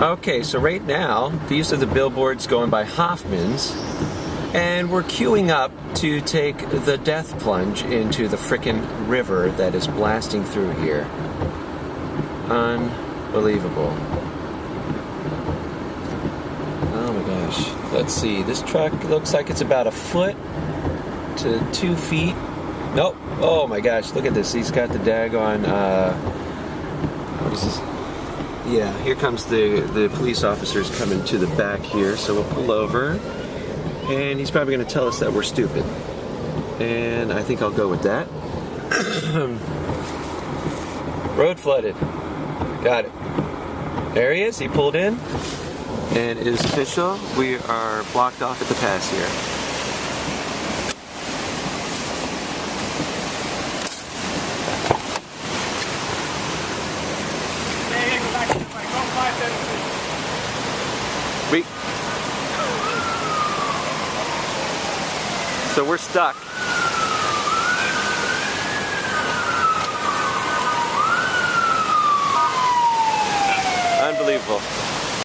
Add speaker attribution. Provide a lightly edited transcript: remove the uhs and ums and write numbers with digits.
Speaker 1: Okay, so right now, these are the billboards going by Hoffman's, and we're queuing up to take the death plunge into the frickin' river that is blasting through here. Unbelievable. Oh my gosh. Let's see, this truck looks like it's about 1 foot to 2 feet. Nope. Oh my gosh, look at this. He's got the daggone, what is this? Yeah, here comes the police officers coming to the back here, so we'll pull over, and he's probably going to tell us that we're stupid, and I think I'll go with that. Road flooded. Got it. There he is. He pulled in, and it is official. We are blocked off at the pass here. So we're stuck. Unbelievable.